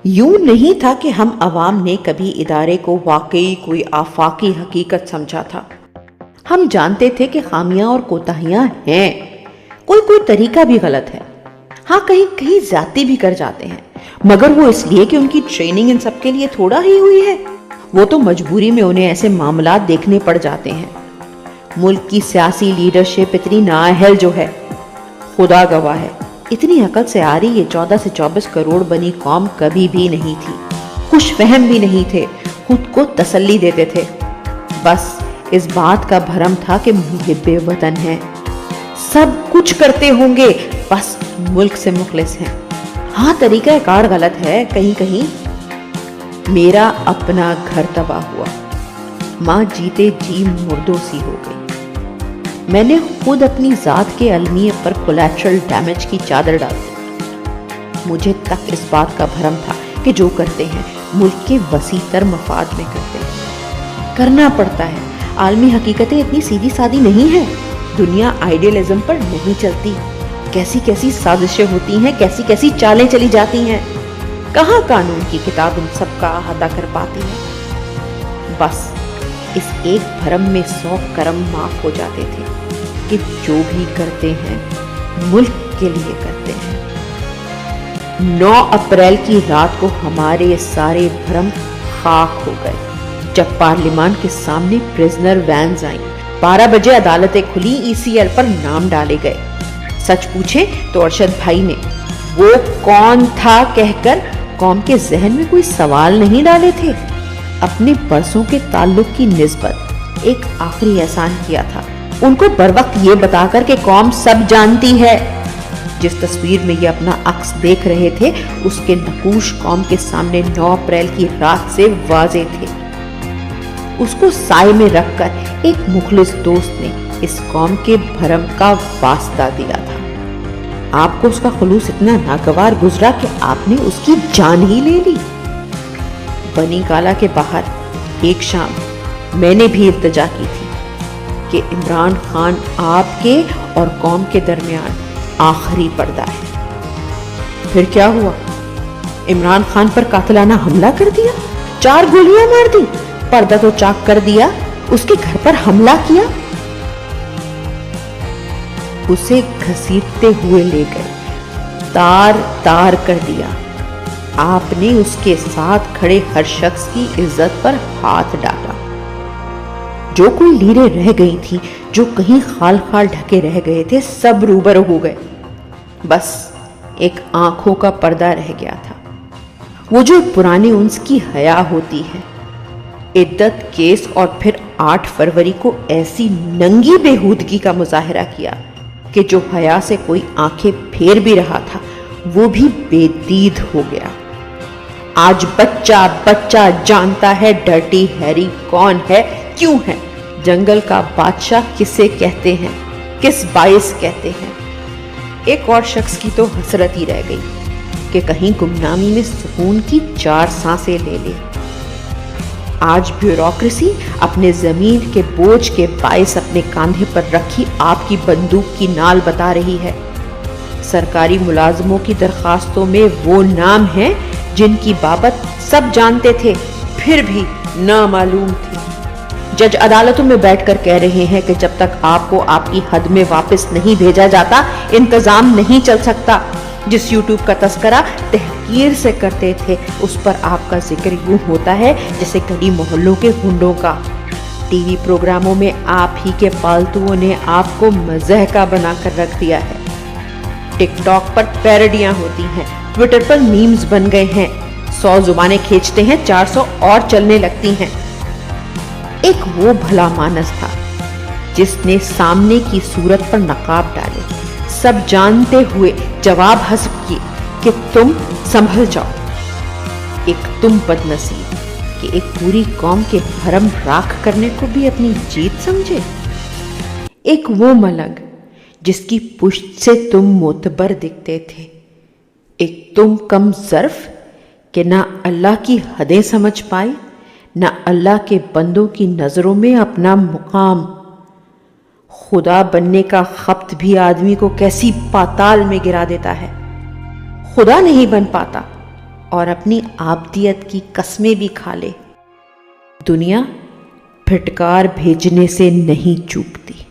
یوں نہیں تھا کہ ہم عوام نے کبھی ادارے کو واقعی کوئی آفاقی حقیقت سمجھا تھا۔ ہم جانتے تھے کہ خامیاں اور کوتاہیاں ہیں، کوئی طریقہ بھی غلط ہے، ہاں کہیں زیادتی بھی کر جاتے ہیں، مگر وہ اس لیے کہ ان کی ٹریننگ ان سب کے لیے تھوڑا ہی ہوئی ہے۔ وہ تو مجبوری میں انہیں ایسے معاملات دیکھنے پڑ جاتے ہیں۔ ملک کی سیاسی لیڈرشپ اتنی نااہل جو ہے، خدا گواہ ہے، اتنی عقل سے آ رہی یہ 14 سے 24 کروڑ بنی قوم کبھی بھی نہیں تھی۔ خوش فہم بھی نہیں تھے، خود کو تسلی دیتے تھے، بس اس بات کا بھرم تھا کہ محب وطن ہیں، سب کچھ کرتے ہوں گے، بس ملک سے مخلص ہیں۔ ہاں طریقہ کار غلط ہے، کہیں میرا اپنا گھر تباہ ہوا، ماں جیتے جی مردوں سی ہو گئی۔ میں نے خود اپنی ذات کے المیہ پر کولیٹرل ڈیمیج کی چادر ڈال دی۔ مجھے تک اس بات کا بھرم تھا کہ جو کرتے ہیں ملک کے وسیع تر مفاد میں کرتے ہیں، کرنا پڑتا ہے۔ عالمی حقیقتیں اتنی سیدھی سادی نہیں ہیں، دنیا آئیڈیلزم پر نہیں چلتی، کیسی سازشیں ہوتی ہیں، کیسی چالیں چلی جاتی ہیں، کہاں قانون کی کتاب ان سب کا احاطہ کر پاتی ہے۔ بس اس ایک بھرم میں 100 کرم معاف ہو جاتے تھے کہ جو بھی کرتے ہیں ملک کے لیے کرتے ہیں۔ 9 اپریل کی رات کو ہمارے سارے بھرم خاک ہو گئے جب پارلیمان کے سامنے پریزنر وینز آئیں۔ 12 بجے عدالتیں کھلی، ECL پر نام ڈالے گئے۔ سچ پوچھیں تو ارشد بھائی نے وہ کون تھا کہہ کر قوم کے ذہن میں کوئی سوال نہیں ڈالے تھے۔ اپنے برسوں کے تعلق کی نسبت ایک آخری احسان کیا تھا، ان کو بروقت یہ بتا کر کہ قوم سب جانتی ہے۔ جس تصویر میں یہ اپنا عکس دیکھ رہے تھے اس کے نقوش قوم کے سامنے 9 اپریل کی رات سے واضح تھے۔ اس کو سائے میں رکھ کر ایک مخلص دوست نے اس قوم کے بھرم کا واسطہ دیا تھا۔ آپ کو اس کا خلوص اتنا ناگوار گزرا کہ آپ نے اس کی جان ہی لے لی۔ بنی گالا کے باہر ایک شام میں نے بھی التجا کی تھی کہ عمران خان آپ کے اور قوم کے درمیان آخری پردہ ہے۔ پھر کیا ہوا؟ عمران خان پر قاتلانہ حملہ کر دیا، 4 گولیاں مار دی، پردہ تو چاک کر دیا، اس کے گھر پر حملہ کیا، اسے گھسیٹتے ہوئے لے گئے، تار کر دیا۔ آپ نے اس کے ساتھ کھڑے ہر شخص کی عزت پر ہاتھ ڈالا۔ جو کوئی لیریں رہ گئی تھی، جو کہیں خال ڈھکے رہ گئے تھے، سب روبرو ہو گئے، بس ایک آنکھوں کا پردہ رہ گیا تھا، وہ جو پرانے انس کی حیا ہوتی ہے۔ عدت کیس اور پھر 8 فروری کو ایسی ننگی بےہودگی کا مظاہرہ کیا کہ جو حیا سے کوئی آنکھیں پھیر بھی رہا تھا وہ بھی بے دید ہو گیا۔ آج بچہ جانتا ہے ڈرٹی ہیری کون ہے، کیوں ہے، جنگل کا بادشاہ کسے کہتے ہیں، کس باعث کہتے ہیں۔ ایک اور شخص کی تو حسرت ہی رہ گئی کہ کہیں گمنامی میں سکون کی 4 سانسیں لے لے۔ آج بیوروکریسی اپنے زمین کے بوجھ کے باعث اپنے کاندھے پر رکھی آپ کی بندوق کی نال بتا رہی ہے۔ سرکاری ملازموں کی درخواستوں میں وہ نام ہیں جن کی بابت سب جانتے تھے پھر بھی نامعلوم تھی۔ جج عدالتوں میں بیٹھ کر کہہ رہے ہیں کہ جب تک آپ کو آپ کی حد میں واپس نہیں بھیجا جاتا انتظام نہیں چل سکتا۔ جس یوٹیوب کا تذکرہ تحقیر سے کرتے تھے اس پر آپ کا ذکر یوں ہوتا ہے جیسے گلی محلوں کے ہنڈوں کا۔ ٹی وی پروگراموں میں آپ ہی کے پالتوؤں نے آپ کو مزاح کا بنا کر رکھ دیا ہے۔ ٹک ٹاک پر پیروڈیاں ہوتی ہیں، ٹویٹر پر میمز بن گئے ہیں، 100 زبانیں کھینچتے ہیں، 400 اور چلنے لگتی ہیں۔ ایک وہ بھلا مانس تھا جس نے سامنے کی صورت پر نقاب ڈالے، سب جانتے ہوئے جواب حسب کیے کہ تم سنبھل جاؤ۔ ایک تم بد نصیب کہ ایک پوری قوم کے بھرم راکھ کرنے کو بھی اپنی جیت سمجھے۔ ایک وہ ملنگ جس کی پشت سے تم معتبر دکھتے تھے، ایک تم کم ظرف کہ نہ اللہ کی حدیں سمجھ پائے، نہ اللہ کے بندوں کی نظروں میں اپنا مقام۔ خدا بننے کا خبط بھی آدمی کو کیسی پاتال میں گرا دیتا ہے۔ خدا نہیں بن پاتا اور اپنی آبدیت کی قسمیں بھی کھا لے، دنیا پھٹکار بھیجنے سے نہیں چوکتی۔